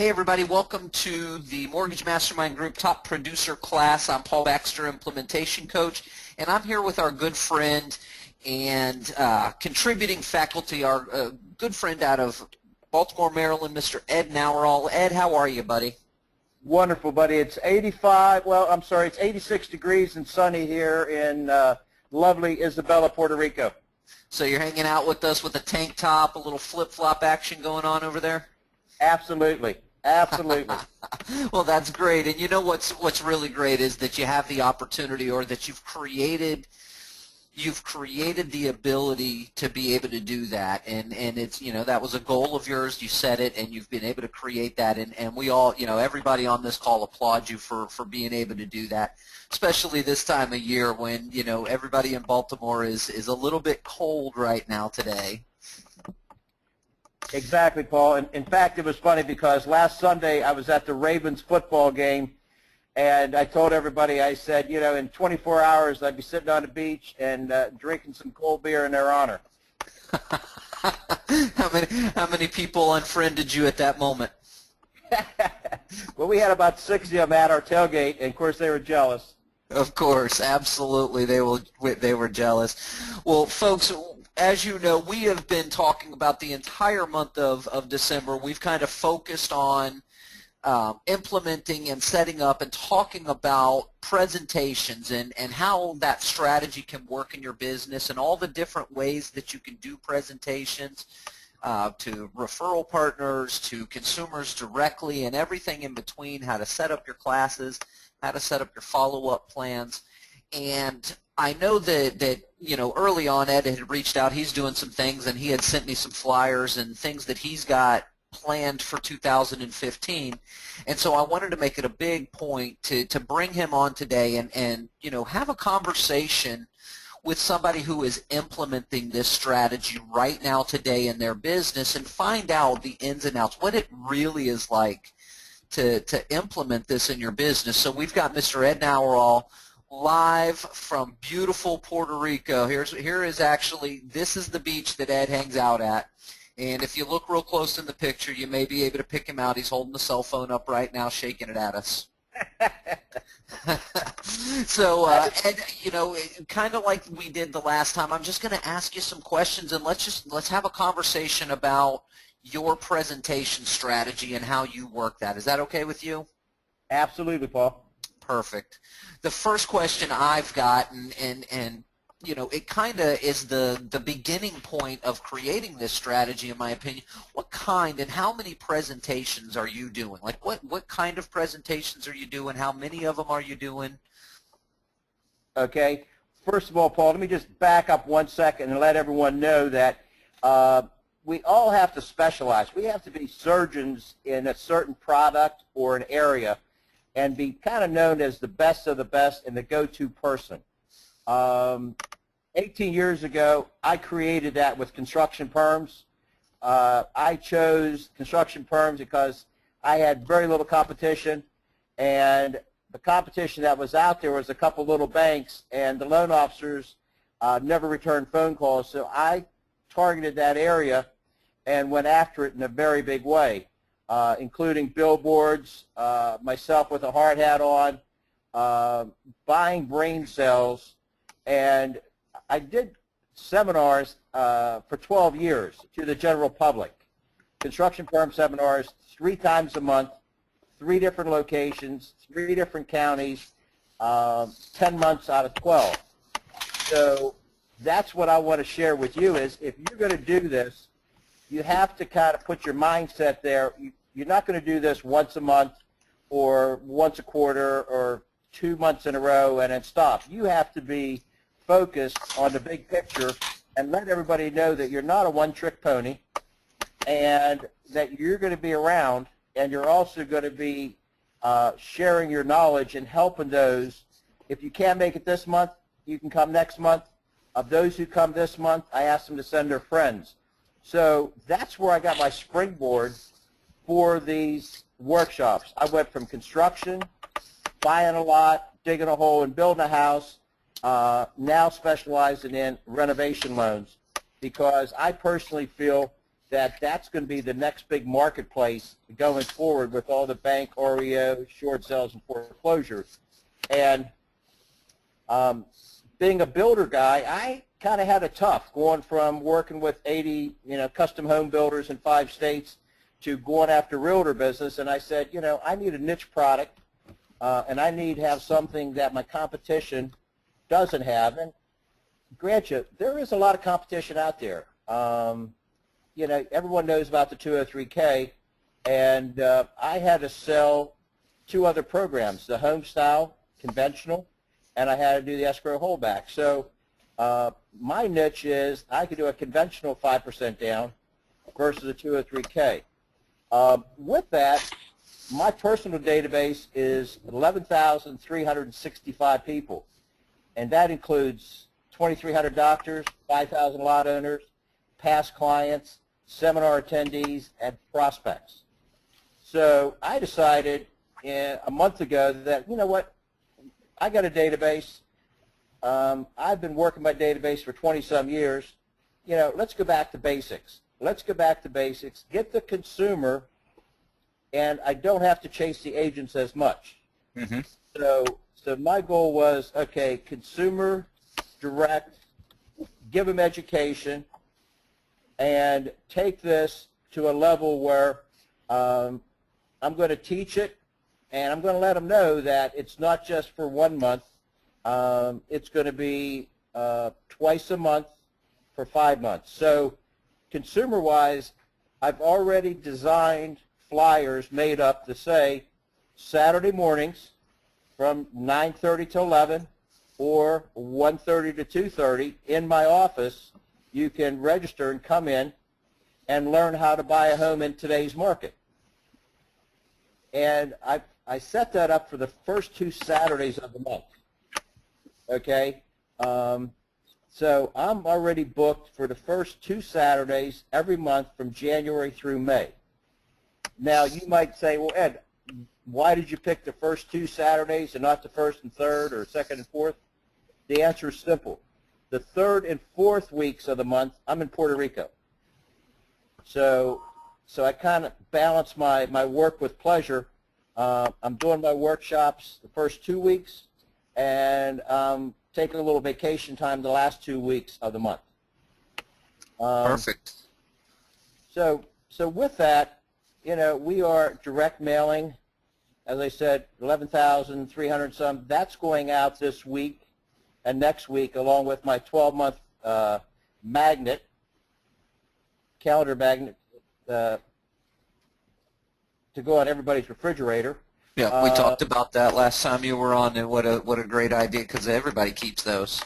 Hey everybody, welcome to the Mortgage Mastermind Group Top Producer Class. I'm Paul Baxter, Implementation Coach, and I'm here with our good friend and contributing faculty, our good friend out of Baltimore, Maryland, Mr. Ed Naworol. Ed, how are you, buddy? Wonderful, buddy. It's 86 degrees and sunny here in lovely Isabela, Puerto Rico. So you're hanging out with us with a tank top, a little flip-flop action going on over there? Absolutely. Absolutely. Well, that's great. And you know what's really great is that you have the opportunity, or that you've created the ability to be able to do that. And it's, that was a goal of yours. You set it and you've been able to create that. And we all, everybody on this call applauds you for being able to do that, especially this time of year when, everybody in Baltimore is a little bit cold right now today. Exactly, Paul. And in fact, it was funny because last Sunday I was at the Ravens football game, and I told everybody, I said, in 24 hours I'd be sitting on the beach and drinking some cold beer in their honor. How many people unfriended you at that moment? Well, we had about 60 of them at our tailgate, and of course they were jealous. Of course, absolutely, they were jealous. Well, folks, as you know, we have been talking about the entire month of December. We've kind of focused on implementing and setting up and talking about presentations and how that strategy can work in your business and all the different ways that you can do presentations to referral partners, to consumers directly, and everything in between, how to set up your classes, how to set up your follow-up plans. And I know that early on Ed had reached out. He's doing some things, and he had sent me some flyers and things that he's got planned for 2015. And so I wanted to make it a big point to bring him on today and have a conversation with somebody who is implementing this strategy right now today in their business and find out the ins and outs, what it really is like to implement this in your business. So we've got Mr. Ed Naworol live from beautiful Puerto Rico. This is the beach that Ed hangs out at. And if you look real close in the picture, you may be able to pick him out. He's holding the cell phone up right now, shaking it at us. So, Ed, kind of like we did the last time, I'm just going to ask you some questions, and let's have a conversation about your presentation strategy and how you work that. Is that okay with you? Absolutely, Paul. Perfect. The first question I've got, and it kind of is the beginning point of creating this strategy, in my opinion. What kind and how many presentations are you doing? Like, what kind of presentations are you doing? How many of them are you doing? Okay. First of all, Paul, let me just back up 1 second and let everyone know that we all have to specialize. We have to be surgeons in a certain product or an area and be kind of known as the best of the best and the go-to person. 18 years ago, I created that with construction perms. I chose construction perms because I had very little competition, and the competition that was out there was a couple little banks, and the loan officers never returned phone calls, so I targeted that area and went after it in a very big way, including billboards, myself with a hard hat on, buying brain cells, and I did seminars for 12 years to the general public, construction firm seminars 3 times a month, 3 different locations, 3 different counties, 10 months out of 12. So that's what I want to share with you is if you're going to do this, you have to kind of put your mindset there. You're not going to do this once a month or once a quarter or 2 months in a row and then stop. You have to be focused on the big picture and let everybody know that you're not a one-trick pony and that you're going to be around, and you're also going to be sharing your knowledge and helping those. If you can't make it this month, you can come next month. Of those who come this month, I ask them to send their friends. So that's where I got my springboard for these workshops. I went from construction, buying a lot, digging a hole and building a house, now specializing in renovation loans, because I personally feel that that's going to be the next big marketplace going forward with all the bank REO, short sales, and foreclosures. And being a builder guy, I kind of had it tough going from working with 80, custom home builders in 5 states to going after realtor business. And I said, I need a niche product, and I need to have something that my competition doesn't have. And grant you, there is a lot of competition out there. Everyone knows about the 203K, and I had to sell 2 other programs, the home style, conventional, and I had to do the escrow holdback. So my niche is I could do a conventional 5% down versus a 203K. With that, my personal database is 11,365 people, and that includes 2,300 doctors, 5,000 lot owners, past clients, seminar attendees, and prospects. So I decided a month ago that, I got a database. I've been working my database for 20-some years. Let's go back to basics. Let's go back to basics, get the consumer, and I don't have to chase the agents as much. Mm-hmm. So my goal was, okay, consumer, direct, give them education, and take this to a level where I'm going to teach it, and I'm going to let them know that it's not just for 1 month. It's going to be twice a month for 5 months. So consumer-wise, I've already designed flyers made up to say Saturday mornings from 9:30 to 11 or 1:30 to 2:30 in my office. You can register and come in and learn how to buy a home in today's market. And I set that up for the first 2 Saturdays of the month. Okay? So I'm already booked for the first 2 Saturdays every month from January through May. Now, you might say, well, Ed, why did you pick the first 2 Saturdays and not the first and third or second and fourth? The answer is simple. The 3rd and 4th weeks of the month, I'm in Puerto Rico. So I kind of balance my work with pleasure. I'm doing my workshops the first 2 weeks, and taking a little vacation time the last 2 weeks of the month. Perfect. So with that, we are direct mailing, as I said, 11,300 some. That's going out this week and next week, along with my 12-month magnet, calendar magnet, to go on everybody's refrigerator. Yeah, we talked about that last time you were on, and what a great idea, because everybody keeps those.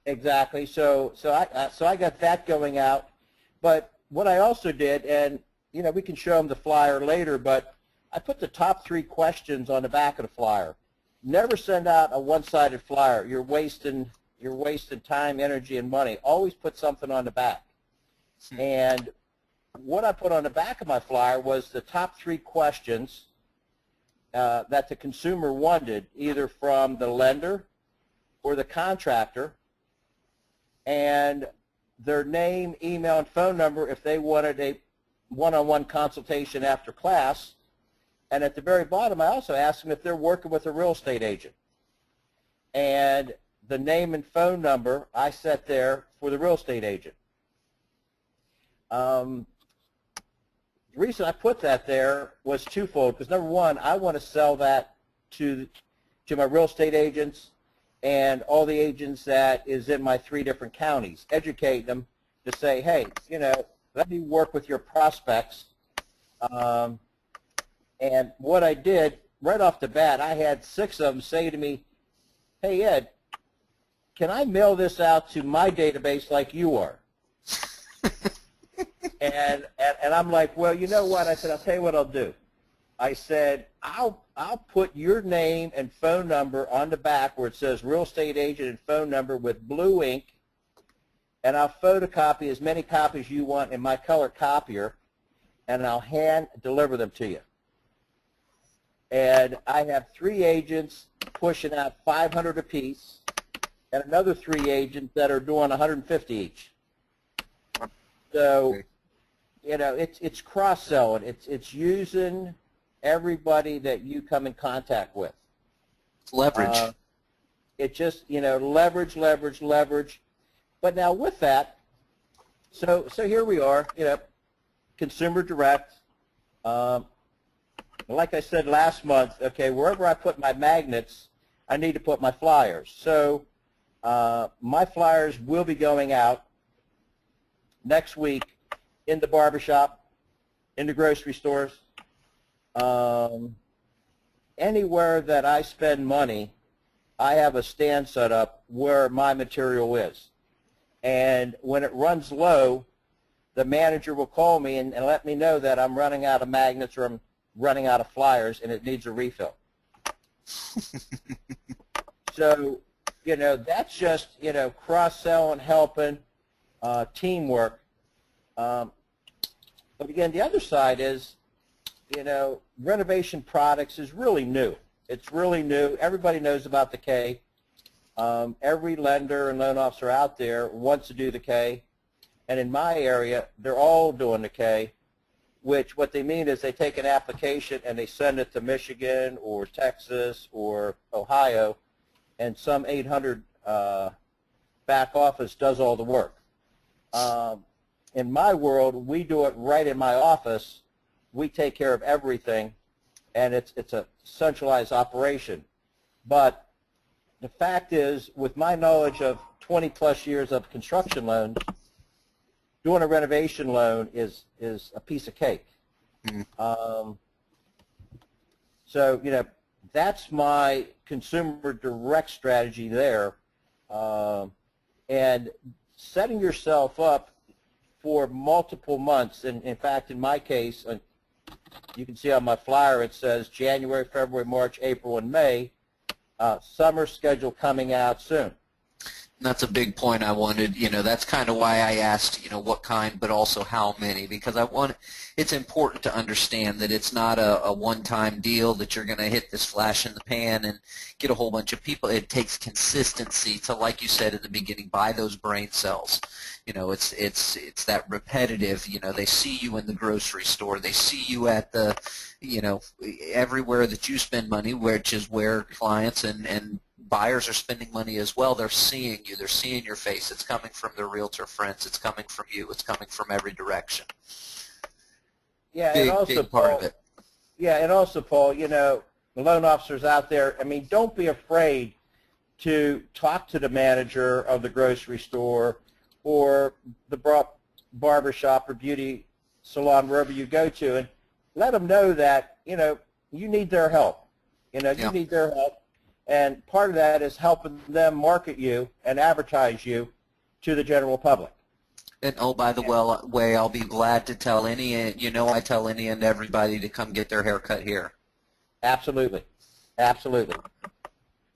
Exactly. So I got that going out. But what I also did, and we can show them the flyer later, but I put the top 3 questions on the back of the flyer. Never send out a one-sided flyer. You're wasting time, energy, and money. Always put something on the back. And what I put on the back of my flyer was the top 3 questions that the consumer wanted, either from the lender or the contractor, and their name, email, and phone number if they wanted a one-on-one consultation after class. And at the very bottom, I also asked them if they're working with a real estate agent. And the name and phone number I set there for the real estate agent. The reason I put that there was twofold, because number one, I want to sell that to my real estate agents and all the agents that is in my 3 different counties, educate them to say, hey, let me work with your prospects. And what I did right off the bat, I had 6 of them say to me, hey, Ed, can I mail this out to my database like you are? And I'm like, well, you know what? I said, I'll tell you what I'll do. I said, I'll put your name and phone number on the back where it says real estate agent and phone number with blue ink, and I'll photocopy as many copies you want in my color copier, and I'll hand deliver them to you. And I have 3 agents pushing out 500 apiece, and another 3 agents that are doing 150 each. So it's cross-selling. It's using everybody that you come in contact with. Leverage. It just, leverage, leverage, leverage. But now with that, so here we are, consumer direct. Like I said last month, okay, wherever I put my magnets, I need to put my flyers. So my flyers will be going out next week in the barbershop, in the grocery stores, anywhere that I spend money. I have a stand set up where my material is. And when it runs low, the manager will call me and let me know that I'm running out of magnets or I'm running out of flyers and it needs a refill. So, that's just, cross-selling, helping, teamwork. But again, the other side is, renovation products is really new. It's really new. Everybody knows about the K. Every lender and loan officer out there wants to do the K. And in my area, they're all doing the K, which what they mean is they take an application and they send it to Michigan or Texas or Ohio, and some 800 back office does all the work. In my world, we do it right in my office. We take care of everything, and it's a centralized operation. But the fact is, with my knowledge of 20-plus years of construction loans, doing a renovation loan is a piece of cake. Mm-hmm. So, that's my consumer direct strategy there. And setting yourself up for multiple months, and in fact, in my case, you can see on my flyer it says January, February, March, April, and May. Summer schedule coming out soon. That's a big point I wanted, that's kind of why I asked, what kind, but also how many, because it's important to understand that it's not a one-time deal that you're going to hit this flash in the pan and get a whole bunch of people. It takes consistency to, like you said at the beginning, buy those brain cells. It's that repetitive, they see you in the grocery store, they see you at the, everywhere that you spend money, which is where clients and buyers are spending money as well. They're seeing you. They're seeing your face. It's coming from their realtor friends. It's coming from you. It's coming from every direction. Yeah, big, and also, big part Paul, of it. Yeah, and also, Paul, the loan officers out there, don't be afraid to talk to the manager of the grocery store or the barbershop or beauty salon, wherever you go to, and let them know that, you need their help. You need their help. And part of that is helping them market you and advertise you to the general public. And by the way, I'll be glad to tell I tell any and everybody to come get their hair cut here. Absolutely. Absolutely.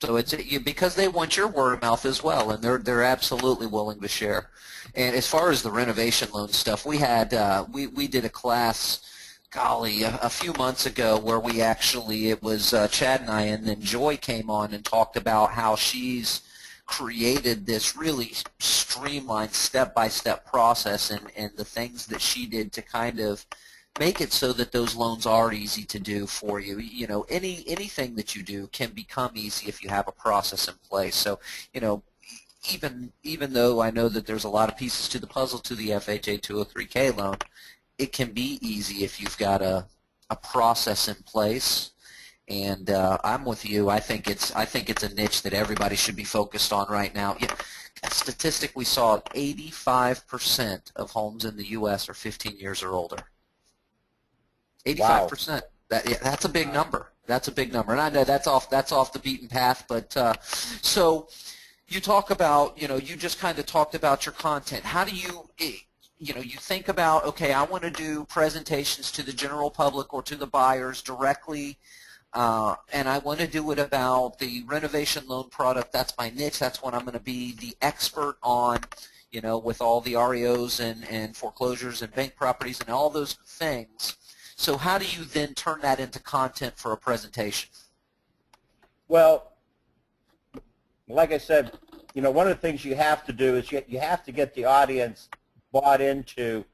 So it's because they want your word of mouth as well, and they're absolutely willing to share. And as far as the renovation loan stuff, we had we did a class, golly, a few months ago where it was Chad and I, and then Joy came on and talked about how she's created this really streamlined step-by-step process and the things that she did to kind of make it so that those loans are easy to do for you. Anything that you do can become easy if you have a process in place. So, even though I know that there's a lot of pieces to the puzzle to the FHA 203K loan, it can be easy if you've got a process in place. And I'm with you. I think it's a niche that everybody should be focused on right now. A statistic we saw: 85% of homes in the U.S. are 15 years or older. 85%. Wow. That's a big number. That's a big number, and I know that's off the beaten path. But so you talk about, you just kind of talked about your content. How do you think about, okay, I want to do presentations to the general public or to the buyers directly, and I want to do it about the renovation loan product. That's my niche. That's what I'm going to be the expert on, with all the REOs and foreclosures and bank properties and all those things. So how do you then turn that into content for a presentation? Well, like I said, one of the things you have to do is you have to get the audience bought into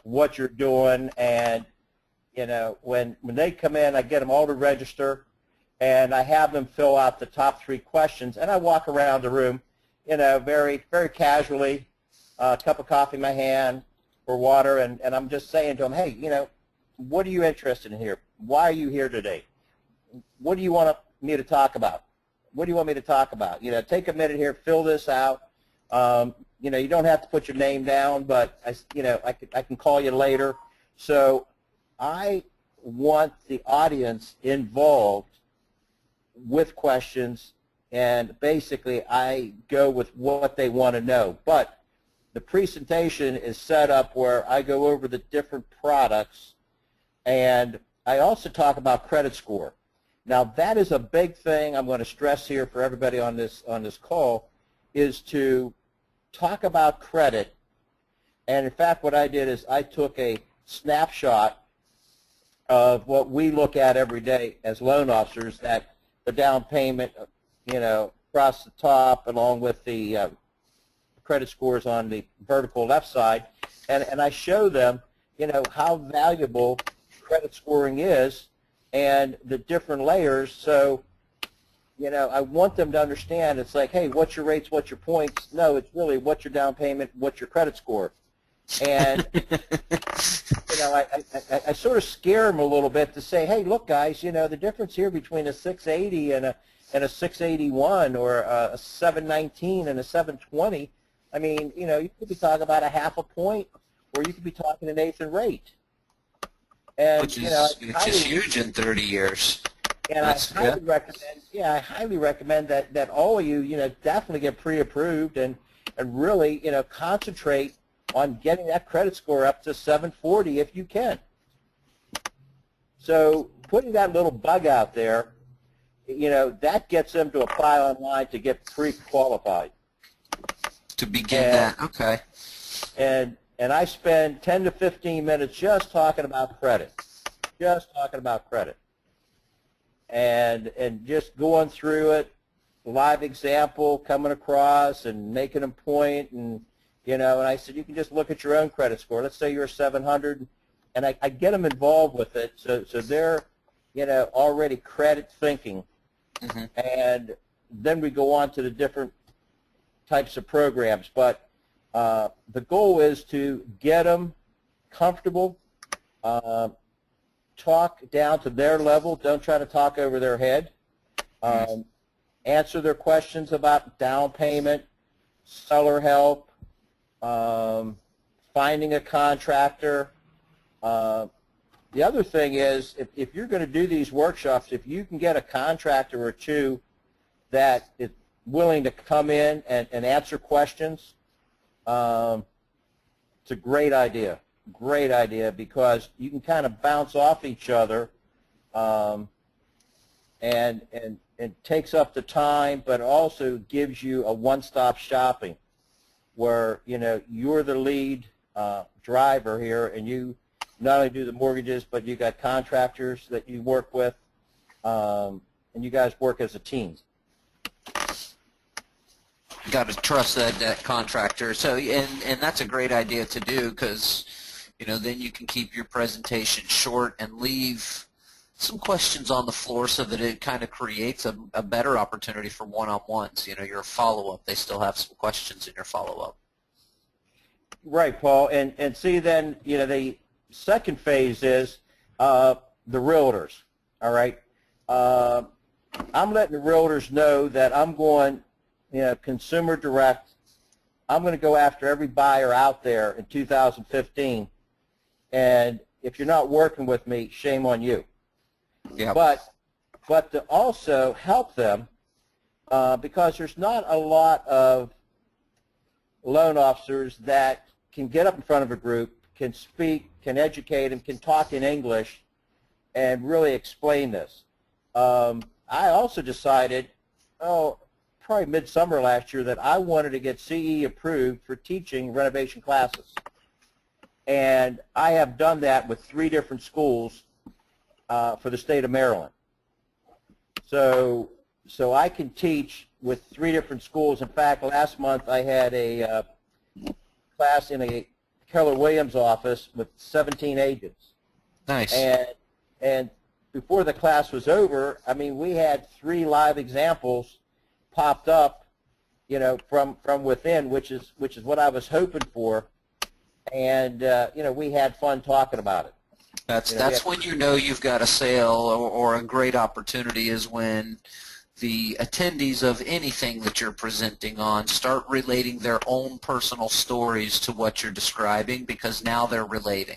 what you're doing, and when they come in, I get them all to register, and I have them fill out the top 3 questions, and I walk around the room, very, very casually, a cup of coffee in my hand or water, and I'm just saying to them, hey, what are you interested in here? Why are you here today? What do you want me to talk about? What do you want me to talk about? Take a minute here, fill this out. You don't have to put your name down, but I can call you later. So I want the audience involved with questions, and basically I go with what they want to know. But the presentation is set up where I go over the different products, and I also talk about credit score. Now that is a big thing I'm going to stress here for everybody on this call, is to talk about credit. And in fact, what I did is I took a snapshot of what we look at every day as loan officers, that the down payment, across the top, along with the credit scores on the vertical left side, and I show them, how valuable credit scoring is and the different layers. So, I want them to understand, it's like, hey, what's your rates, what's your points? No, it's really what's your down payment, what's your credit score. And I sort of scare them a little bit to say, hey, look, guys, the difference here between a 680 and a 681, or a 719 and a 720, I mean, you could be talking about a half a point, or you could be talking an eighth in rate. And, which is huge in 30 years. And I highly recommend that all of you, definitely get pre-approved and really, concentrate on getting that credit score up to 740 if you can. So putting that little bug out there, that gets them to apply online to get pre-qualified. To begin that, okay. And I spend 10 to 15 minutes just talking about credit, and just going through it, live example, coming across and making a point, and and I said, you can just look at your own credit score. Let's say you're a 700, and I get them involved with it, so they're already credit thinking, and then we go on to the different types of programs. But the goal is to get them comfortable, talk down to their level. Don't try to talk over their head. Answer their questions about down payment, seller help, finding a contractor. The other thing is, if you're going to do these workshops, if you can get a contractor or two that is willing to come in and answer questions, it's a great idea. Great idea, because you can kind of bounce off each other, and it takes up the time, but also gives you a one-stop shopping where you're the lead driver here, and you not only do the mortgages, but you got contractors that you work with, and you guys work as a team. Got to trust that contractor. So, and that's a great idea to do, because then you can keep your presentation short and leave some questions on the floor, so that it kind of creates a better opportunity for one-on-ones. Your follow-up, they still have some questions in your follow-up. Right, Paul. And see, then the second phase is the realtors. All right. I'm letting the realtors know that I'm going, consumer direct. I'm going to go after every buyer out there in 2015. And if you're not working with me, shame on you. Yeah. But to also help them, because there's not a lot of loan officers that can get up in front of a group, can speak, can educate them, can talk in English, and really explain this. I also decided, probably midsummer last year, that I wanted to get CE approved for teaching renovation classes. And I have done that with 3 different schools for the state of Maryland. So I can teach with 3 different schools. In fact, last month I had a class in a Keller Williams office with 17 agents. Nice. And before the class was over, I mean, we had 3 live examples popped up, you know, from within, which is what I was hoping for. And you know, we had fun talking about it. That's when you know you've got a sale or a great opportunity, is when the attendees of anything that you're presenting on start relating their own personal stories to what you're describing, because now they're relating,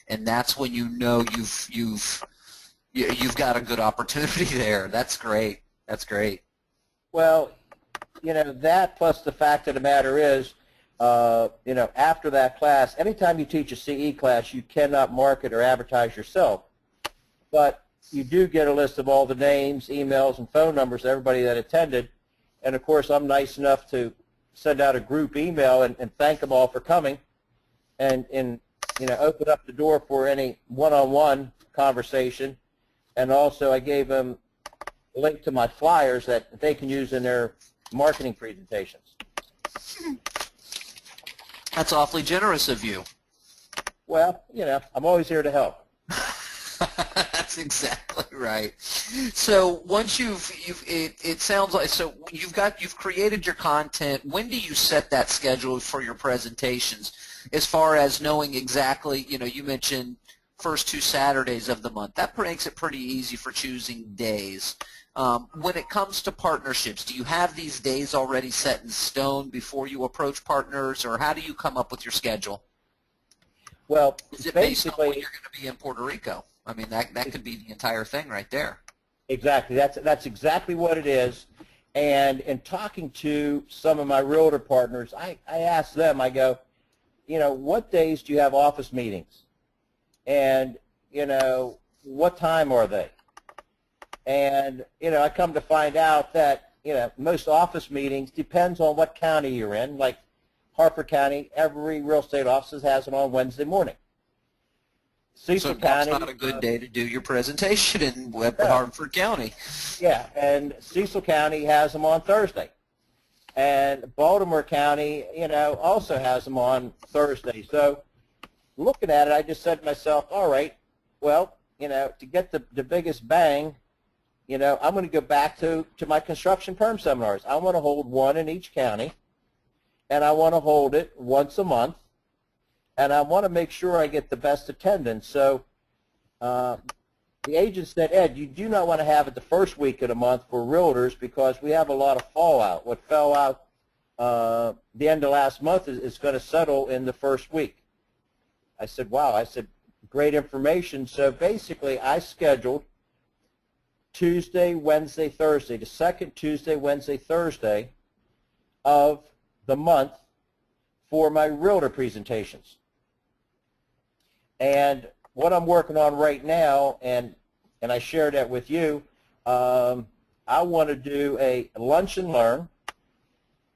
and that's when you know you've got a good opportunity there. That's great. That's great. Well, you know, that plus the fact of the matter is, you know, after that class, anytime you teach a CE class, you cannot market or advertise yourself, but you do get a list of all the names, emails, and phone numbers of everybody that attended. And of course, I'm nice enough to send out a group email and thank them all for coming, and you know, open up the door for any one-on-one conversation. And also, I gave them a link to my flyers that they can use in their marketing presentations. That's awfully generous of you. Well, you know, I'm always here to help. That's exactly right. So once it sounds like, so you've created your content. When do you set that schedule for your presentations, as far as knowing exactly, you know, you mentioned first 2 Saturdays of the month. That makes it pretty easy for choosing days. When it comes to partnerships, do you have these days already set in stone before you approach partners, or how do you come up with your schedule? Well, Is it based on basically, when you're going to be in Puerto Rico? I mean, that could be the entire thing right there. exactly. That's exactly what it is. And in talking to some of my realtor partners, I asked them, I go, you know, what days do you have office meetings? And, you know, what time are they? And, you know, I come to find out that, you know, most office meetings depends on what county you're in. Like Harford County, every real estate office has them on Wednesday morning. Cecil So that's County, not a good day to do your presentation in No. Hartford County. yeah, and Cecil County has them on Thursday. And Baltimore County, you know, also has them on Thursday. So looking at it, I just said to myself, all right, well, you know, to get the biggest bang, you know, I'm going to go back to my construction perm seminars. I want to hold one in each county, and I want to hold it once a month, and I want to make sure I get the best attendance. So the agent said, Ed, you do not want to have it the first week of the month for realtors, because we have a lot of fallout. What fell out the end of last month is going to settle in the first week. I said, wow. I said, great information. So basically, I scheduled Tuesday, Wednesday, Thursday, the second Tuesday, Wednesday, Thursday of the month for my realtor presentations. And what I'm working on right now, and I shared that with you, I want to do a lunch and learn.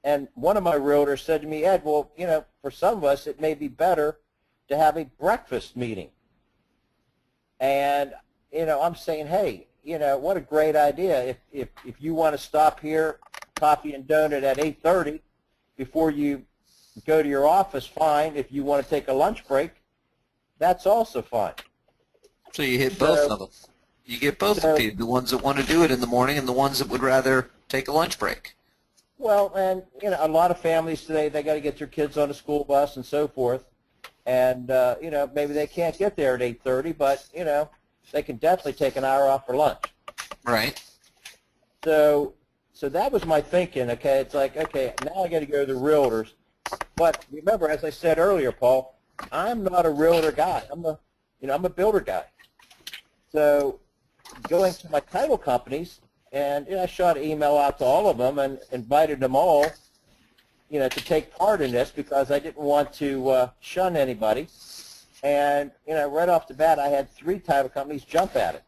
And one of my realtors said to me, Ed, well, you know, for some of us, it may be better to have a breakfast meeting. And, you know, I'm saying, hey, you know, what a great idea. If you want to stop here, coffee and donut at 8:30 before you go to your office, fine. If you want to take a lunch break, that's also fine. So you hit both of them. You get both of people, the ones that want to do it in the morning and the ones that would rather take a lunch break. Well, and, you know, a lot of families today, they got to get their kids on a school bus and so forth. And, you know, maybe they can't get there at 8:30, but, you know, they can definitely take an hour off for lunch. Right. So that was my thinking, okay? It's like, okay, now I got to go to the realtors. But remember, as I said earlier, Paul, I'm not a realtor guy. I'm a builder guy. So going to my title companies, and I shot an email out to all of them and invited them all, you know, to take part in this, because I didn't want to shun anybody. And, you know, right off the bat, I had 3 title companies jump at it.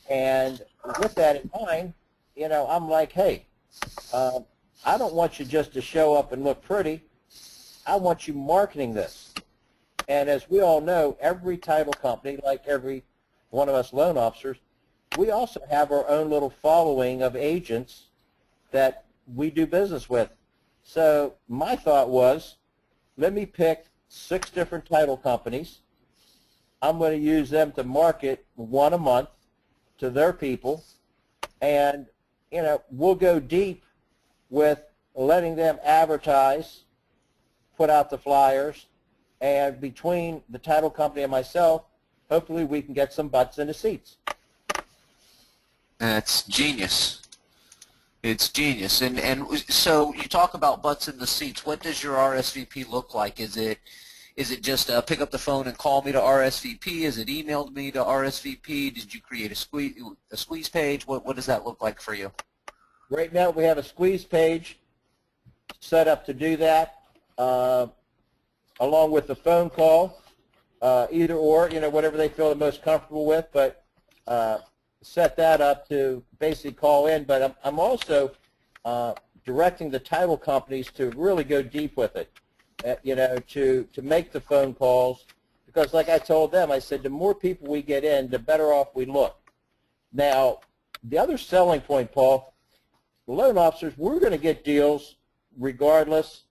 And with that in mind, you know, I'm like, hey, I don't want you just to show up and look pretty. I want you marketing this. And as we all know, every title company, like every one of us loan officers, we also have our own little following of agents that we do business with. So my thought was, let me pick 6 different title companies. I'm going to use them to market one a month to their people, and we'll go deep with letting them advertise, put out the flyers, and between the title company and myself, hopefully we can get some butts in the seats. That's genius. It's genius. And so you talk about butts in the seats. What does your RSVP look like? Is it just pick up the phone and call me to RSVP? Is it emailed me to RSVP? Did you create a squeeze page? What does that look like for you? Right now we have a squeeze page set up to do that, along with the phone call, either or, whatever they feel the most comfortable with, but set that up to basically call in. But I'm also directing the title companies to really go deep with it, to make the phone calls, because like I told them, I said the more people we get in, the better off we look. Now, the other selling point, Paul, the loan officers, we're going to get deals regardless,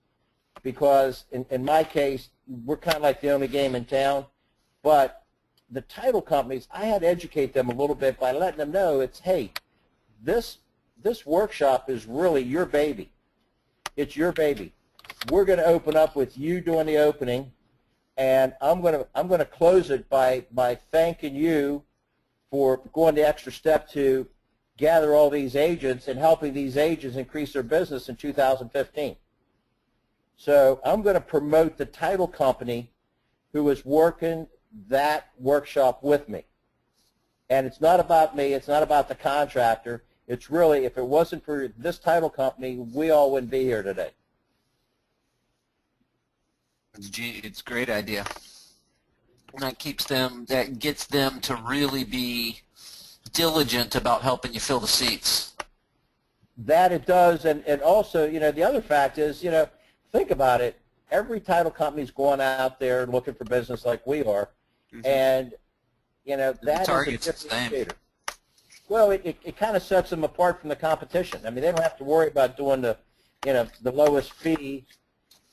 because in my case, we're kind of like the only game in town. But the title companies, I had to educate them a little bit by letting them know it's, hey, this workshop is really your baby. It's your baby. We're going to open up with you doing the opening, and I'm going to close it by thanking you for going the extra step to gather all these agents and helping these agents increase their business in 2015. So I'm going to promote the title company who is working that workshop with me. And it's not about me. It's not about the contractor. It's really, if it wasn't for this title company, we all wouldn't be here today. It's a great idea. And that gets them to really be diligent about helping you fill the seats. That it does, and also, the other fact is, think about it. Every title company's going out there looking for business like we are, and that is a differentiator. Well, it kind of sets them apart from the competition. I mean, they don't have to worry about doing the lowest fee.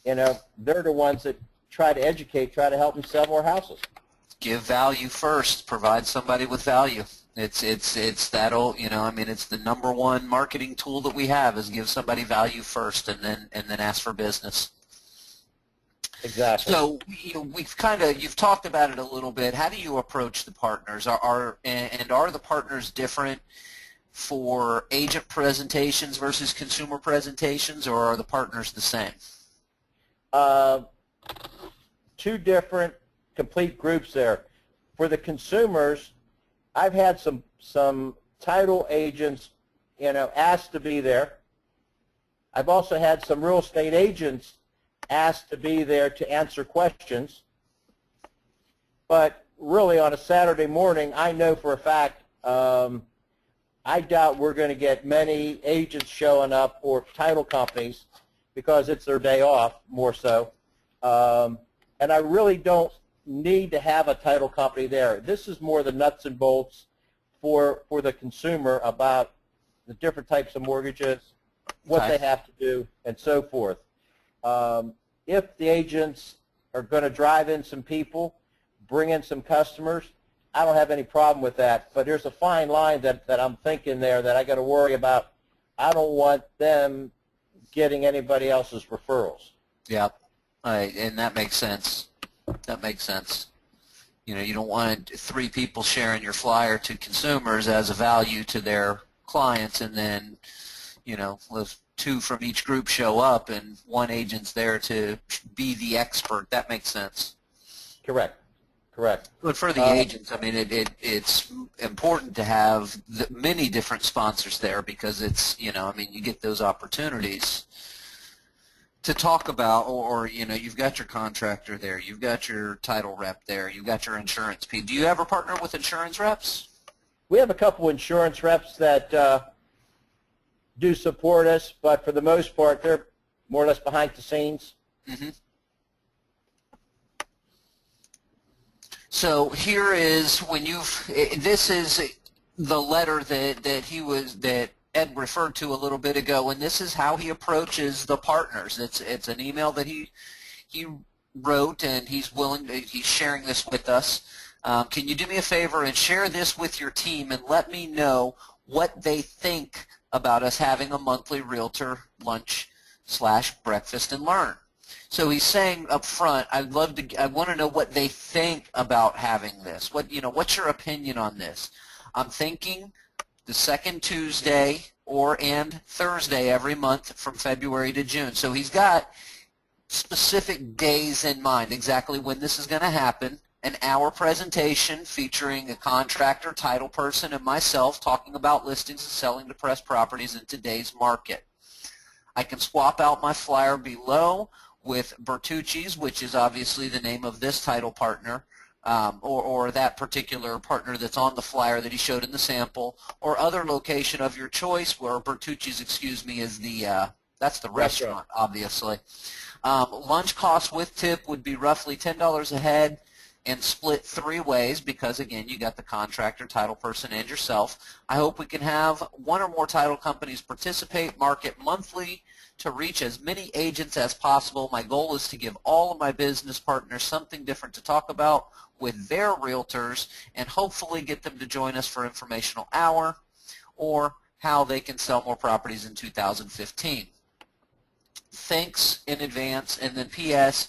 They're the ones that try to educate, try to help them sell more houses. Give value first. Provide somebody with value. It's that old, it's the number one marketing tool that we have is give somebody value first, and then ask for business. Exactly. So you've talked about it a little bit. How do you approach the partners? Are the partners different for agent presentations versus consumer presentations, or are the partners the same? Two different complete groups there. For the consumers, I've had some title agents, asked to be there. I've also had some real estate agents asked to be there to answer questions. But really, on a Saturday morning, I know for a fact, I doubt we're going to get many agents showing up, or title companies, because it's their day off, more so. And I really don't need to have a title company there. This is more the nuts and bolts for the consumer about the different types of mortgages, what they have to do, and so forth. If the agents are going to drive in some people, bring in some customers, I don't have any problem with that. But there's a fine line that I'm thinking there that I got to worry about. I don't want them getting anybody else's referrals. Yeah, and that makes sense. That makes sense. You don't want 3 people sharing your flyer to consumers as a value to their clients, and then, those 2 from each group show up, and 1 agent's there to be the expert. That makes sense. Correct. But for the agents, it's important to have many different sponsors there, because it's, you get those opportunities to talk about, or you've got your contractor there, you've got your title rep there, you've got your insurance people. Do you ever partner with insurance reps? We have a couple insurance reps that do support us, but for the most part, they're more or less behind the scenes. Mm-hmm. So here is this is the letter that Ed referred to a little bit ago, and this is how he approaches the partners. It's an email that he wrote, and he's sharing this with us. Can you do me a favor and share this with your team and let me know what they think about us having a monthly realtor lunch / breakfast and learn? So he's saying up front, I want to know what they think about having this. What's your opinion on this? I'm thinking the second Tuesday and Thursday every month from February to June. So he's got specific days in mind, exactly when this is going to happen. An hour presentation featuring a contractor, title person, and myself talking about listings and selling depressed properties in today's market. I can swap out my flyer below with Bertucci's, which is obviously the name of this title partner, or that particular partner that's on the flyer that he showed in the sample, or other location of your choice, where Bertucci's, is that's the restaurant, obviously. Lunch cost with tip would be roughly $10 a head and split 3 ways because, again, you got the contractor, title person, and yourself. I hope we can have 1 or more title companies participate, market monthly to reach as many agents as possible. My goal is to give all of my business partners something different to talk about with their realtors and hopefully get them to join us for informational hour or how they can sell more properties in 2015. Thanks in advance. And then P.S.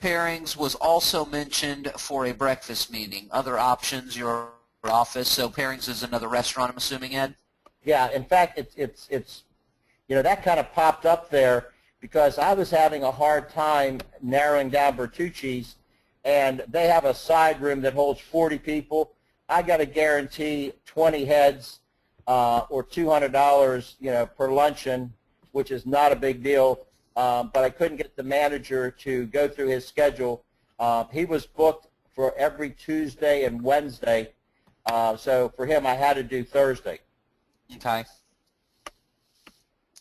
Pairings was also mentioned for a breakfast meeting. Other options, your office. So Pairings is another restaurant, I'm assuming, Ed? Yeah, in fact, it's that kind of popped up there because I was having a hard time narrowing down Bertucci's, and they have a side room that holds 40 people. I got to guarantee 20 heads or $200, per luncheon, which is not a big deal. But I couldn't get the manager to go through his schedule. He was booked for every Tuesday and Wednesday, so for him I had to do Thursday. Okay.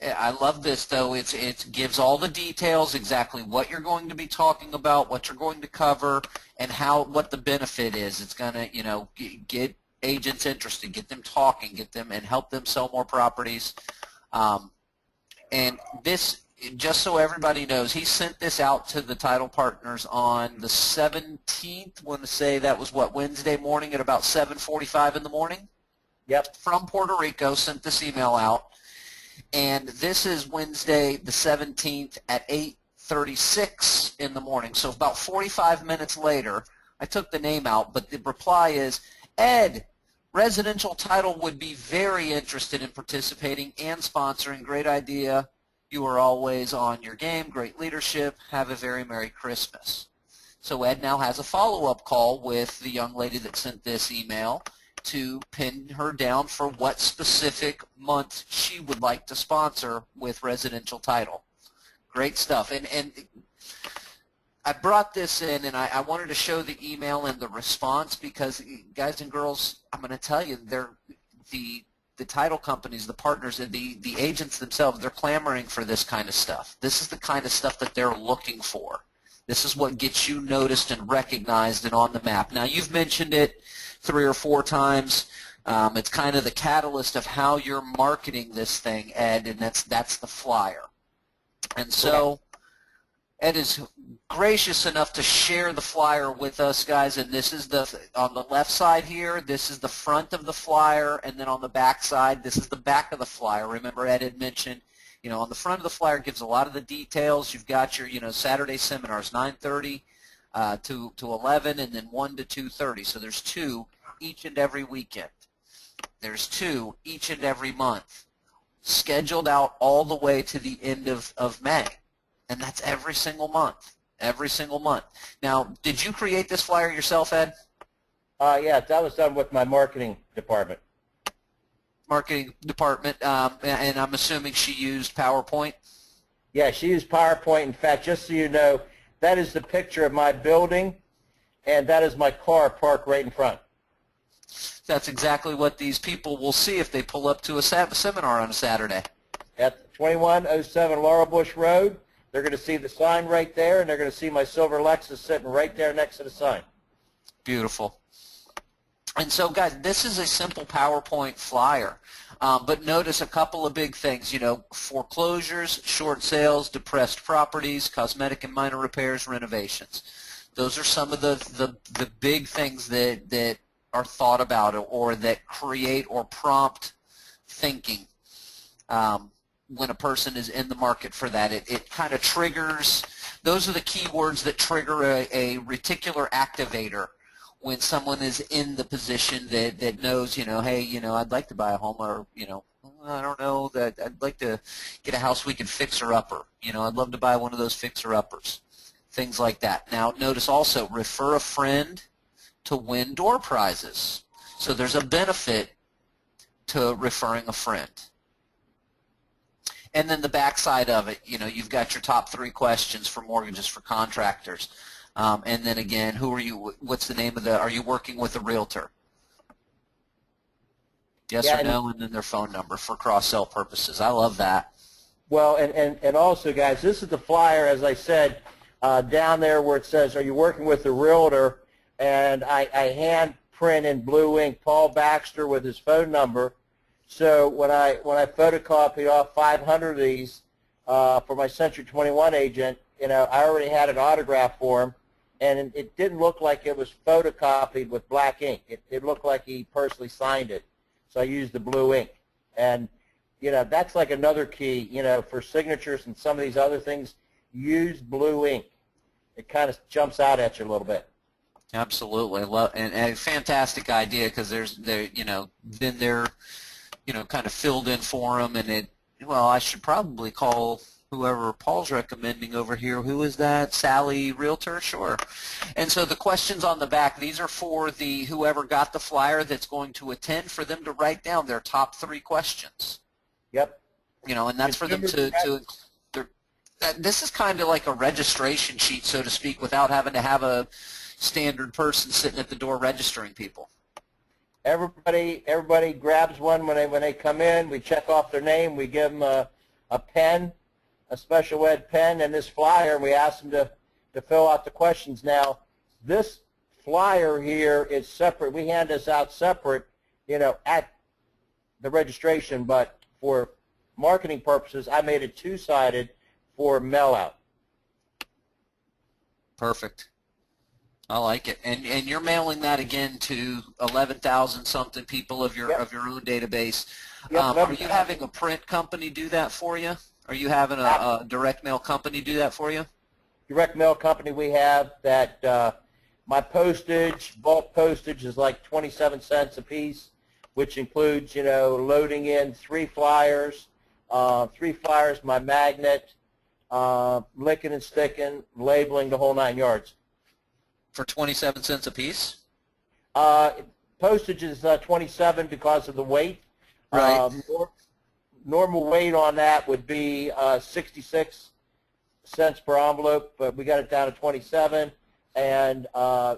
I love this, though. It gives all the details, exactly what you're going to be talking about, what you're going to cover, and what the benefit is. It's going to, get agents interested, get them talking, and help them sell more properties. And this, just so everybody knows, he sent this out to the title partners on the 17th. I want to say that was, Wednesday morning at about 7:45 in the morning? Yep. From Puerto Rico, sent this email out. And this is Wednesday the 17th at 8:36 in the morning. So about 45 minutes later, I took the name out, but the reply is, Ed, Residential Title would be very interested in participating and sponsoring. Great idea. You are always on your game. Great leadership. Have a very Merry Christmas. So Ed now has a follow-up call with the young lady that sent this email to pin her down for what specific month she would like to sponsor with Residential Title. Great stuff. And I brought this in, and I wanted to show the email and the response because, guys and girls, I'm going to tell you, the title companies, the partners, and the agents themselves, they're clamoring for this kind of stuff. This is the kind of stuff that they're looking for. This is what gets you noticed and recognized and on the map. Now, you've mentioned it 3 or 4 times. It's kind of the catalyst of how you're marketing this thing, Ed, and that's the flyer. And so Ed is gracious enough to share the flyer with us, guys, and this is on the left side here, this is the front of the flyer, and then on the back side, this is the back of the flyer. Remember, Ed had mentioned, on the front of the flyer gives a lot of the details. You've got your, Saturday seminars, 9:30 to 11, and then 1 to 2:30. So there's 2 each and every weekend. There's 2 each and every month, scheduled out all the way to the end of May. And that's every single month. Every single month. Now, did you create this flyer yourself, Ed? Yeah, that was done with my marketing department. Marketing department, and I'm assuming she used PowerPoint? Yeah, she used PowerPoint. In fact, just so you know, that is the picture of my building, and that is my car parked right in front. That's exactly what these people will see if they pull up to a seminar on a Saturday. At 2107 Laurel Bush Road, they're going to see the sign right there, and they're going to see my silver Lexus sitting right there next to the sign. Beautiful. And so, guys, this is a simple PowerPoint flyer. But notice a couple of big things, foreclosures, short sales, depressed properties, cosmetic and minor repairs, renovations. Those are some of the big things that are thought about or that create or prompt thinking when a person is in the market for that. It kind of triggers, those are the key words that trigger a reticular activator when someone is in the position that knows, hey, I'd like to buy a home, or, I don't know, that I'd like to get a house we can fixer-upper. I'd love to buy one of those fixer-uppers, things like that. Now, notice also, refer a friend to win door prizes. So there's a benefit to referring a friend. And then the backside of it, you've got your top 3 questions for mortgages for contractors. And then again, who are you? What's the name of are you working with a realtor? Yes or no, and then their phone number for cross-sell purposes. I love that. Well, and also, guys, this is the flyer, as I said, down there where it says, are you working with a realtor? And I hand print in blue ink Paul Baxter with his phone number. So when I photocopied off 500 of these for my Century 21 agent, I already had an autograph for him, and it didn't look like it was photocopied with black ink. It looked like he personally signed it. So I used the blue ink. And, that's like another key, for signatures and some of these other things, use blue ink. It kind of jumps out at you a little bit. Absolutely. And a fantastic idea, because then they're, kind of filled in for them, and I should probably call whoever Paul's recommending over here. Who is that? Sally Realtor? Sure. And so the questions on the back, these are for whoever got the flyer that's going to attend, for them to write down their top 3 questions. Yep. And that's for them to this is kind of like a registration sheet, so to speak, without having to have a standard person sitting at the door registering people. Everybody grabs one when they come in. We check off their name. We give them a pen, a special ed pen, and this flyer, and we ask them to fill out the questions. Now, this flyer here is separate. We hand this out separate, at the registration, but for marketing purposes, I made it 2-sided for mail out. Perfect. I like it. And you're mailing that again to 11,000 something people of your own database. Yep, are you having a print company do that for you? Are you having a direct mail company do that for you? Direct mail company we have that my postage, bulk postage, is like 27 cents a piece, which includes, loading in 3 flyers, my magnet, licking and sticking, labeling, the whole 9 yards. For 27 cents a piece? Postage is 27 because of the weight. Right. Normal weight on that would be 66 cents per envelope, but we got it down to 27, and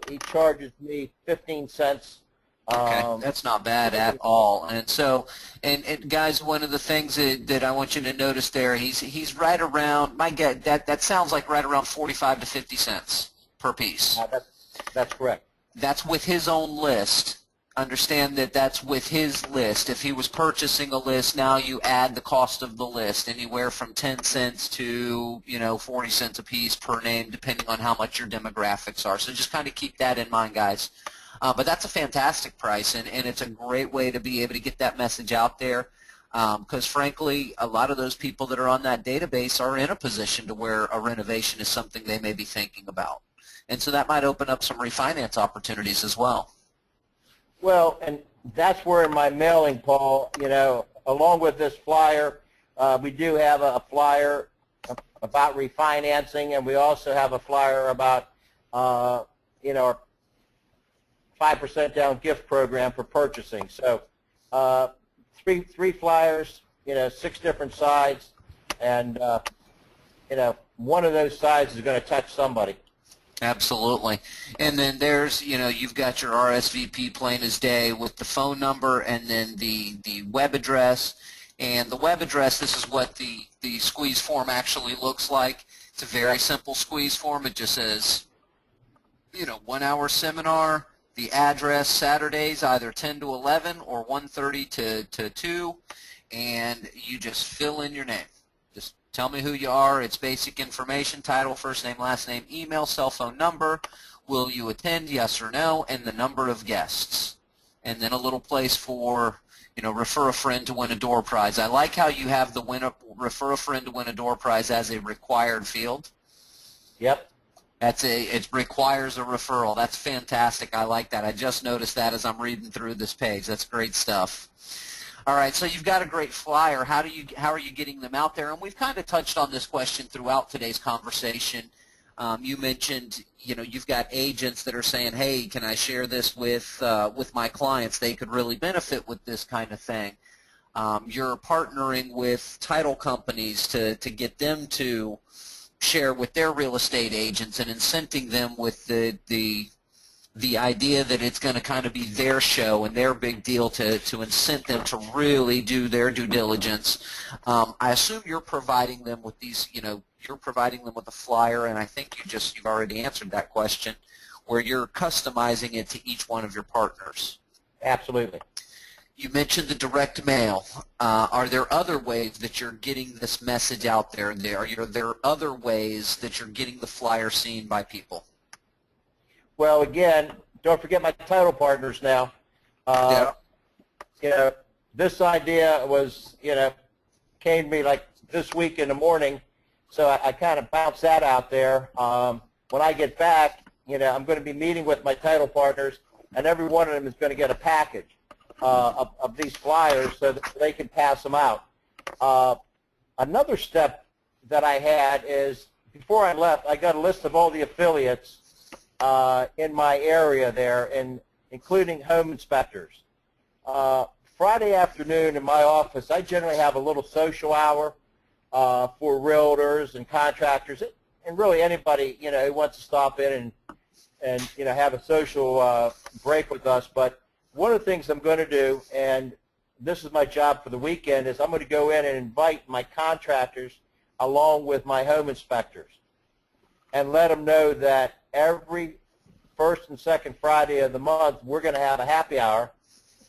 he charges me 15 cents. Okay, that's not bad at all. And so, and guys, one of the things that I want you to notice there, he's right around, my guess, that sounds like right around 45 to 50 cents per piece. That's correct. That's with his own list. Understand that that's with his list. If he was purchasing a list, now you add the cost of the list, anywhere from 10 cents to 40 cents a piece per name, depending on how much your demographics are. So just kind of keep that in mind, guys. But that's a fantastic price, and it's a great way to be able to get that message out there. Because frankly, a lot of those people that are on that database are in a position to where a renovation is something they may be thinking about. And so that might open up some refinance opportunities as well. Well, and that's where in my mailing, Paul, along with this flyer, we do have a flyer about refinancing, and we also have a flyer about, our 5% down gift program for purchasing. So three flyers, 6 different sides, and, one of those sides is going to touch somebody. Absolutely. And then there's, you've got your RSVP plain as day with the phone number and then the web address. And the web address, this is what the squeeze form actually looks like. It's a very simple squeeze form. It just says, 1 hour seminar, The address, Saturdays, either 10 to 11 or 1:30 to 2, and you just fill in your name. Just tell me who you are. It's basic information, title, first name, last name, email, cell phone number, will you attend, yes or no, and the number of guests. And then a little place for, refer a friend to win a door prize. I like how you have the refer a friend to win a door prize as a required field. Yep. It requires a referral. That's fantastic. I like that. I just noticed that as I'm reading through this page. That's great stuff. All right, so you've got a great flyer. How are you getting them out there? And we've kind of touched on this question throughout today's conversation. You mentioned, you've got agents that are saying, "Hey, can I share this with my clients? They could really benefit with this kind of thing." You're partnering with title companies to get them to share with their real estate agents and incenting them with the idea that it's going to kind of be their show and their big deal to incent them to really do their due diligence. I assume you're providing them with these, you're providing them with a flyer, and I think you've already answered that question, where you're customizing it to each one of your partners. Absolutely. You mentioned the direct mail. Are there other ways that you're getting this message out there? Are there other ways that you're getting the flyer seen by people? Well, again, don't forget my title partners now. Yeah. This idea was, came to me like this week in the morning, so I kind of bounced that out there. When I get back, I'm going to be meeting with my title partners, and every one of them is going to get a package of these flyers so that they can pass them out. Another step that I had is, before I left, I got a list of all the affiliates in my area there, and including home inspectors. Friday afternoon in my office, I generally have a little social hour for realtors and contractors, and really anybody who wants to stop in and have a social break with us. But one of the things I'm going to do, and this is my job for the weekend, is I'm going to go in and invite my contractors along with my home inspectors and let them know that every first and second Friday of the month we're going to have a happy hour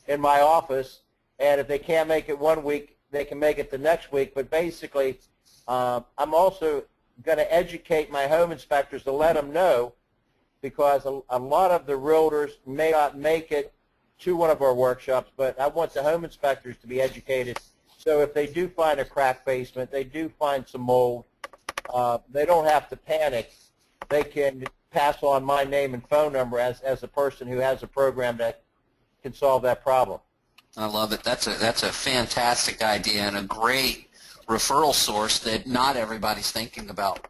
in my office, and if they can't make it one week, they can make it the next week. But basically, I'm also going to educate my home inspectors to let them know, because a lot of the realtors may not make it to one of our workshops, but I want the home inspectors to be educated. So if they do find a cracked basement, they do find some mold, they don't have to panic. They can pass on my name and phone number as a person who has a program that can solve that problem. I love it. That's a fantastic idea and a great referral source that not everybody's thinking about.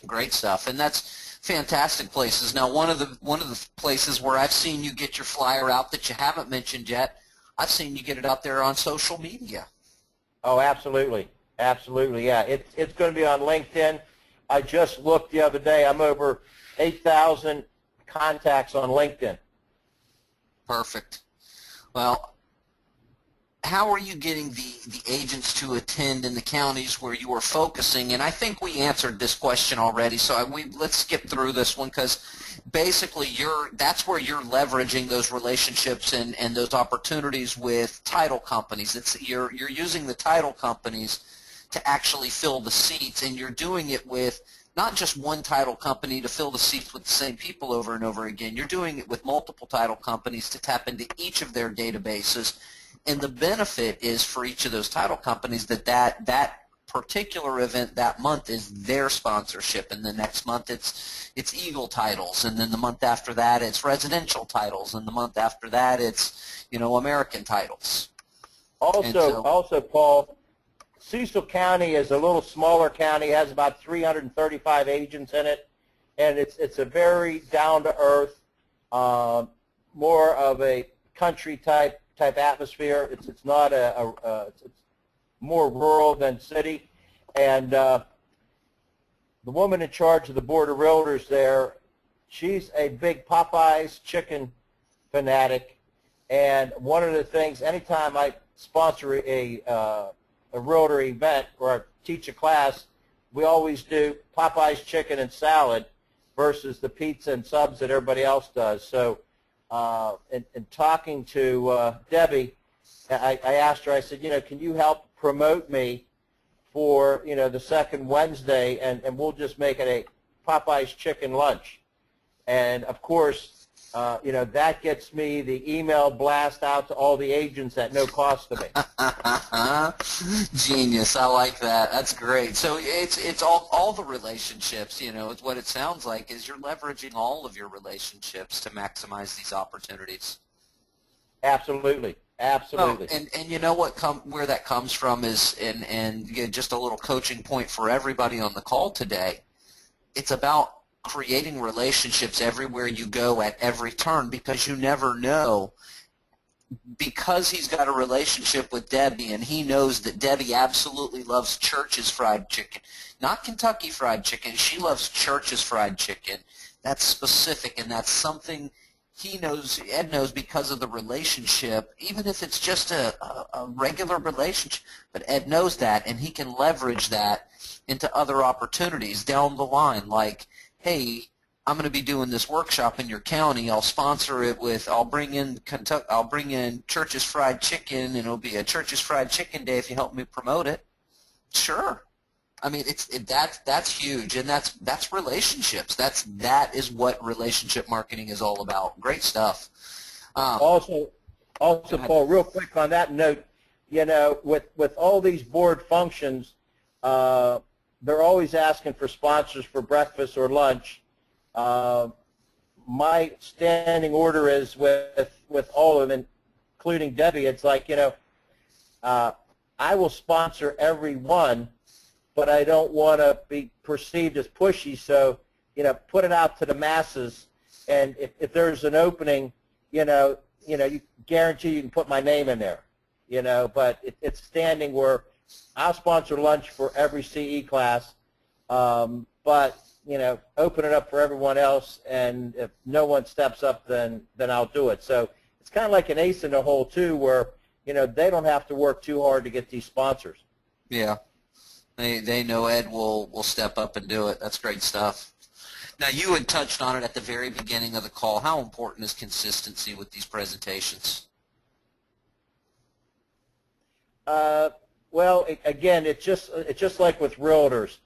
Great stuff. And that's fantastic places. Now, one of the places where I've seen you get your flyer out that you haven't mentioned yet, I've seen you get it out there on social media. Oh, absolutely. Absolutely, yeah. It's going to be on LinkedIn. I just looked the other day. I'm over 8,000 contacts on LinkedIn. Perfect. Well, how are you getting the agents to attend in the counties where you are focusing? And I think we answered this question already, so let's skip through this one, because basically that's where you're leveraging those relationships and those opportunities with title companies. You're using the title companies to actually fill the seats, and you're doing it with not just one title company to fill the seats with the same people over and over again. You're doing it with multiple title companies to tap into each of their databases. And the benefit is for each of those title companies that particular event that month is their sponsorship, and the next month it's Eagle Titles, and then the month after that it's Residential Titles, and the month after that it's American Titles. Also, Paul, Cecil County is a little smaller county, has about 335 agents in it, and it's a very down-to-earth, more of a country type atmosphere. It's not it's more rural than city, and the woman in charge of the Board of Realtors there, she's a big Popeyes chicken fanatic, and one of the things, anytime I sponsor a realtor event or teach a class, we always do Popeyes chicken and salad versus the pizza and subs that everybody else does. So in talking to Debbie, I asked her, I said, can you help promote me for, the second Wednesday, and we'll just make it a Popeye's chicken lunch. And, of course, that gets me the email blast out to all the agents at no cost to me. Genius. I like that. That's great. So it's all the relationships, it's what it sounds like is you're leveraging all of your relationships to maximize these opportunities. Absolutely. Absolutely. Oh, and you know where that comes from is, and again, just a little coaching point for everybody on the call today. It's about creating relationships everywhere you go at every turn, because you never know. Because he's got a relationship with Debbie, and he knows that Debbie absolutely loves Church's fried chicken, not Kentucky fried chicken. She loves Church's fried chicken. That's specific, and that's something he knows, Ed knows, because of the relationship, even if it's just a regular relationship. But Ed knows that, and he can leverage that into other opportunities down the line, like, hey, I'm going to be doing this workshop in your county. I'll sponsor it with, I'll bring in Church's Fried Chicken, and it'll be a Church's Fried Chicken Day if you help me promote it. Sure. I mean, that's huge, and that's relationships. That is what relationship marketing is all about. Great stuff. Also, Paul, real quick on that note, with all these board functions, they're always asking for sponsors for breakfast or lunch. My standing order is with all of them, including Debbie. It's like, I will sponsor every one, but I don't want to be perceived as pushy. So, put it out to the masses. And if there's an opening, you guarantee you can put my name in there. But it's standing where I'll sponsor lunch for every CE class, but open it up for everyone else. And if no one steps up, then I'll do it. So it's kind of like an ace in the hole too, where they don't have to work too hard to get these sponsors. Yeah. They know Ed will step up and do it. That's great stuff. Now, you had touched on it at the very beginning of the call. How important is consistency with these presentations? Well, again, it's just like with realtors.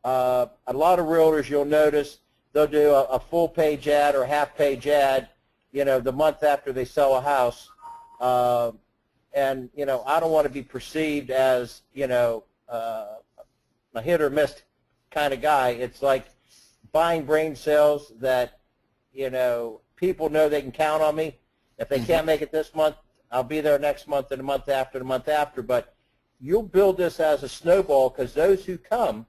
A lot of realtors, you'll notice, they'll do a full-page ad or a half-page ad, the month after they sell a house. And, I don't want to be perceived as, a hit or miss kind of guy. It's like buying brain cells that, people know they can count on me. If they can't make it this month, I'll be there next month and the month after, the month after. But you'll build this as a snowball, because those who come,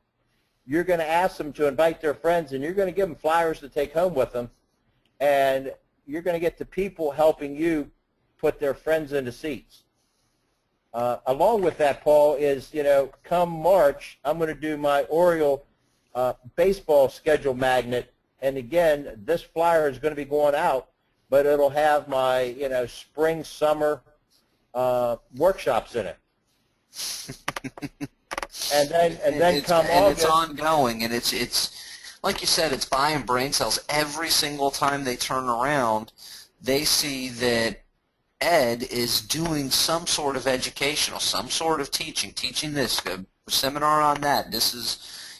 you're going to ask them to invite their friends, and you're going to give them flyers to take home with them, and you're going to get the people helping you put their friends into seats. Along with that, Paul, is, come March, I'm going to do my Oriole baseball schedule magnet. And again, this flyer is going to be going out, but it'll have my, spring, summer workshops in it. and then come August. It's ongoing, and it's like you said, it's buying brain cells. Every single time they turn around, they see that Ed is doing some sort of educational, some sort of teaching this, a seminar on that. This is,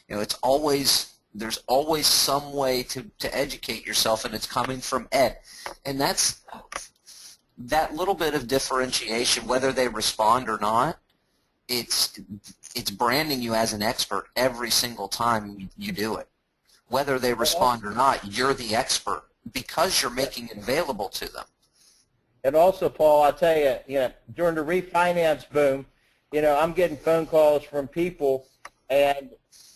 it's always, there's always some way to educate yourself, and it's coming from Ed. And that's that little bit of differentiation, whether they respond or not, it's branding you as an expert every single time you do it. Whether they respond or not, you're the expert because you're making it available to them. And also, Paul, I'll tell you, during the refinance boom, I'm getting phone calls from people, and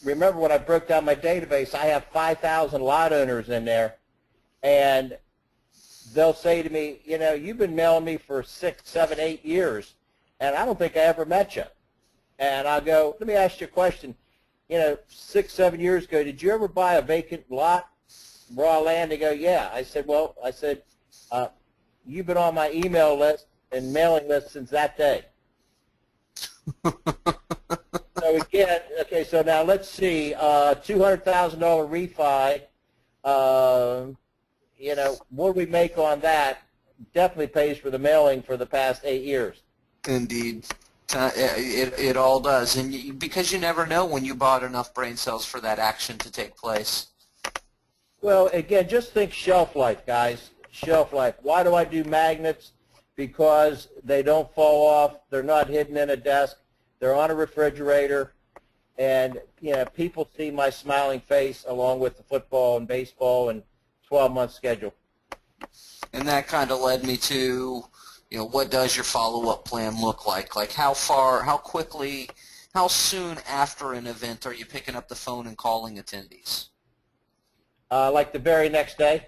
remember when I broke down my database, I have 5,000 lot owners in there, and they'll say to me, you've been mailing me for 6, 7, 8 years, and I don't think I ever met you. And I'll go, let me ask you a question. 6, 7 years ago, did you ever buy a vacant lot, raw land? They go, yeah. I said, you've been on my email list and mailing list since that day. So again, okay, so now let's see, $200,000 refi, what do we make on that? definitely pays for the mailing for the past 8 years. Indeed. It all does, and because you never know when you bought enough brain cells for that action to take place. Well, again, just think shelf life, guys. Shelf life. Why do I do magnets? Because they don't fall off. They're not hidden in a desk. They're on a refrigerator. And, people see my smiling face along with the football and baseball and 12-month schedule. And that kind of led me to, what does your follow-up plan look like? Like how quickly, how soon after an event are you picking up the phone and calling attendees? Like the very next day.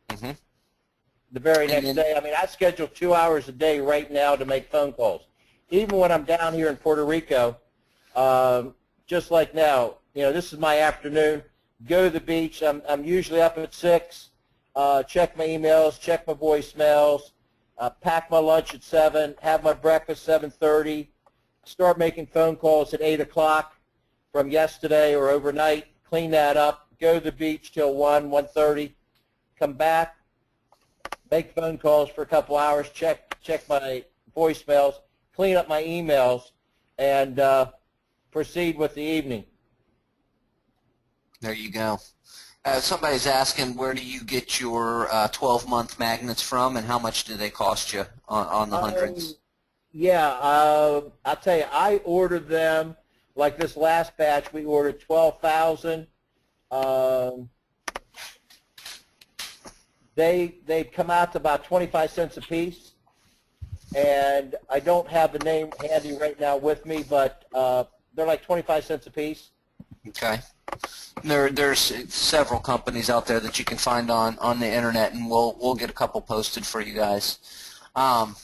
Mm-hmm. The very next day. I mean, I schedule 2 hours a day right now to make phone calls. Even when I'm down here in Puerto Rico, just like now, this is my afternoon. Go to the beach. I'm usually up at 6. Check my emails, check my voicemails, pack my lunch at 7, have my breakfast 7:30, start making phone calls at 8 o'clock from yesterday or overnight, clean that up, go to the beach till 1:30, come back, make phone calls for a couple hours, check my voicemails, clean up my emails, and proceed with the evening. There you go. Somebody's asking, where do you get your 12-month magnets from, and how much do they cost you on the hundreds? I'll tell you, I ordered them, like this last batch, we ordered 12,000. They come out to about 25 cents a piece, and I don't have the name handy right now with me, but they're like 25 cents a piece. Okay. There's several companies out there that you can find on the internet, and we'll get a couple posted for you guys. And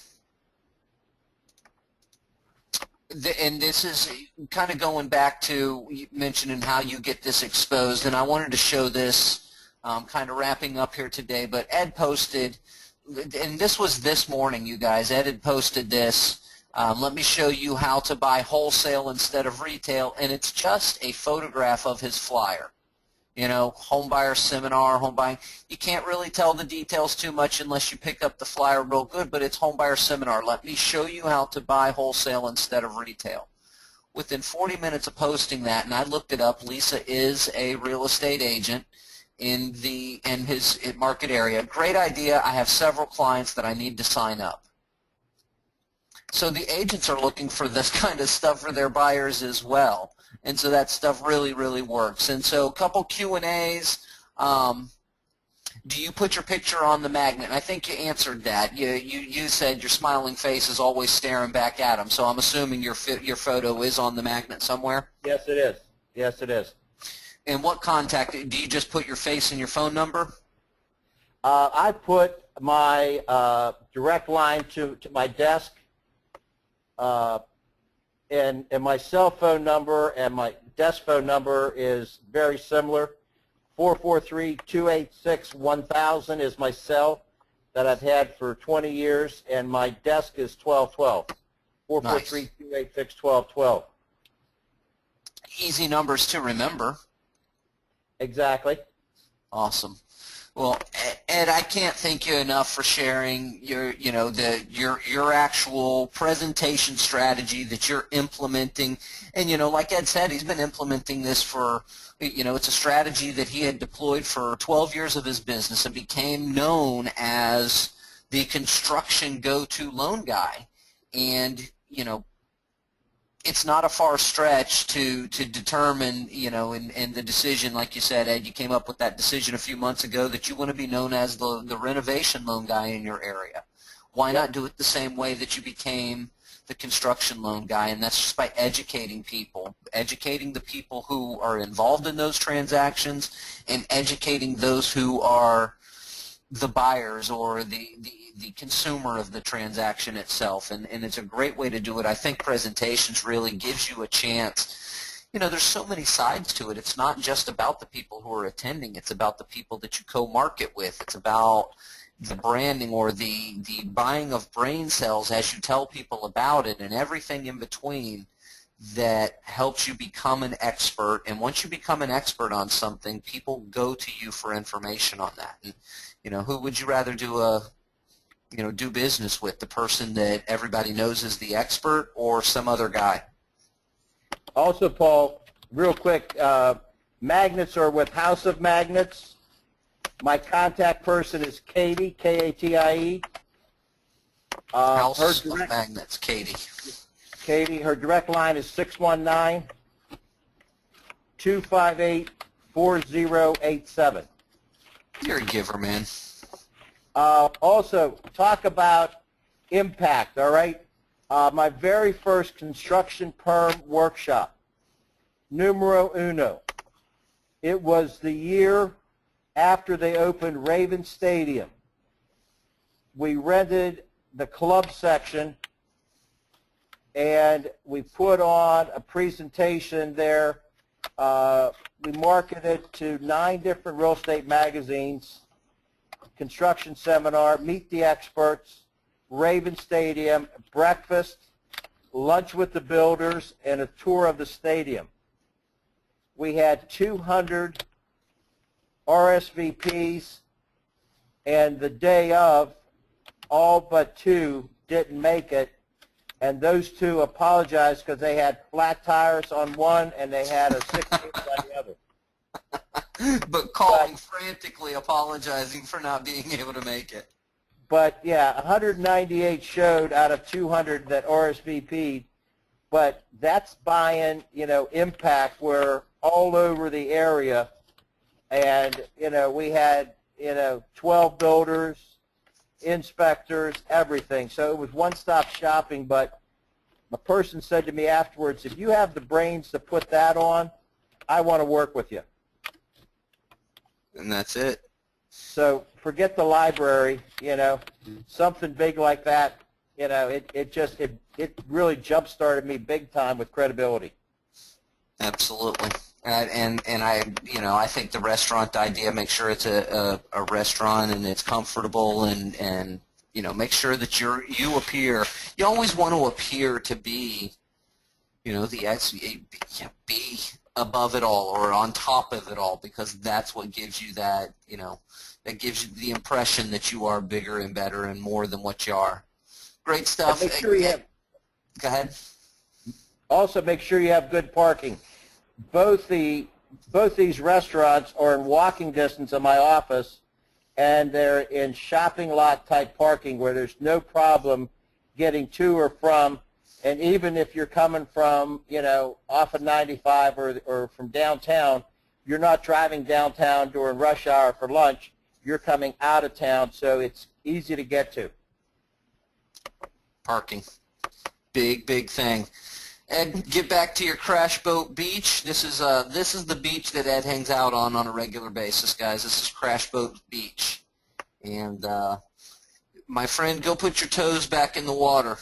this is kind of going back to mentioning how you get this exposed, and I wanted to show this kind of wrapping up here today, but Ed posted, and this was this morning, you guys. Ed had posted this. Let me show you how to buy wholesale instead of retail, and it's just a photograph of his flyer. Home buyer seminar, home buying. You can't really tell the details too much unless you pick up the flyer real good, but it's home buyer seminar. Let me show you how to buy wholesale instead of retail. Within 40 minutes of posting that, and I looked it up, Lisa is a real estate agent in his market area. Great idea. I have several clients that I need to sign up. So the agents are looking for this kind of stuff for their buyers as well. And so that stuff really, really works. And so a couple Q&As. Do you put your picture on the magnet? And I think you answered that. You said your smiling face is always staring back at them. So I'm assuming your photo is on the magnet somewhere? Yes, it is. Yes, it is. And what contact? Do you just put your face and your phone number? I put my direct line to my desk. And my cell phone number and my desk phone number is very similar. 443-286-1000 is my cell that I've had for 20 years, and my desk is 1212. 443-286-1212. Easy numbers to remember. Exactly. Awesome. Well, Ed, I can't thank you enough for sharing your actual presentation strategy that you're implementing. And, like Ed said, he's been implementing this for, it's a strategy that he had deployed for 12 years of his business and became known as the construction go-to loan guy. And, it's not a far stretch to determine, in the decision, like you said, Ed, you came up with that decision a few months ago that you want to be known as the renovation loan guy in your area. Why not do it the same way that you became the construction loan guy? And that's just by educating people, educating the people who are involved in those transactions and educating those who are the buyers or the consumer of the transaction itself, and it's a great way to do it. I think presentations really gives you a chance. There's so many sides to it. It's not just about the people who are attending. It's about the people that you co-market with. It's about the branding or the buying of brain cells as you tell people about it, and everything in between that helps you become an expert. And once you become an expert on something, people go to you for information on that. And, who would you rather do a do business with, the person that everybody knows is the expert or some other guy? Also, Paul, real quick, magnets are with House of Magnets. My contact person is Katie, Katie. House of Magnets, Katie. Katie, her direct line is 619-258-4087. You're a giver, man. Also, talk about impact, all right? My very first construction perm workshop, numero uno. It was the year after they opened Raven Stadium. We rented the club section, and we put on a presentation there. We marketed to 9 different real estate magazines, construction seminar, meet the experts, Raven Stadium, breakfast, lunch with the builders, and a tour of the stadium. We had 200 RSVPs, and the day of, all but 2 didn't make it, and those 2 apologized because they had flat tires on one and they had a 16th on the other. But calling frantically, apologizing for not being able to make it. But yeah, 198 showed out of 200 that RSVP'd, but that's buying, impact. We're all over the area, and, we had, 12 builders, inspectors, everything. So it was one-stop shopping, but a person said to me afterwards, if you have the brains to put that on, I want to work with you. And that's it. So forget the library, something big like that, it really jump-started me big time with credibility. Absolutely. And I think the restaurant idea, make sure it's a restaurant and it's comfortable, and make sure that you appear. You always want to appear to be, be above it all or on top of it all, because that's what gives you that, that gives you the impression that you are bigger and better and more than what you are. Great stuff. Make sure you have, go ahead. Also, make sure you have good parking. Both these restaurants are in walking distance of my office, and they're in shopping lot type parking where there's no problem getting to or from. And even if you're coming from, off of 95 or from downtown, you're not driving downtown during rush hour for lunch. You're coming out of town, so it's easy to get to. Parking. Big thing. Ed, get back to your Crash Boat Beach. This is the beach that Ed hangs out on a regular basis, guys. This is Crash Boat Beach. And, my friend, go put your toes back in the water.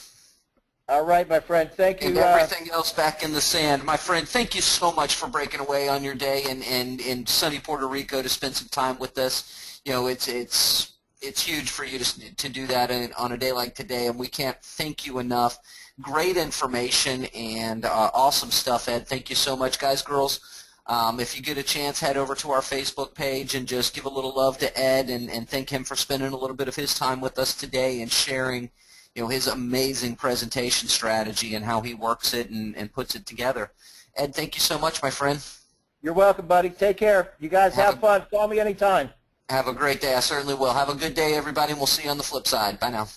All right, my friend. Thank you. And everything else back in the sand. My friend, thank you so much for breaking away on your day and in sunny Puerto Rico to spend some time with us. It's huge for you to do that on a day like today, and we can't thank you enough. Great information and awesome stuff, Ed. Thank you so much, guys, girls. If you get a chance, head over to our Facebook page and just give a little love to Ed and thank him for spending a little bit of his time with us today and sharing his amazing presentation strategy and how he works it and puts it together. Ed, thank you so much, my friend. You're welcome, buddy. Take care. You guys have fun. Call me anytime. Have a great day. I certainly will. Have a good day, everybody, and we'll see you on the flip side. Bye now.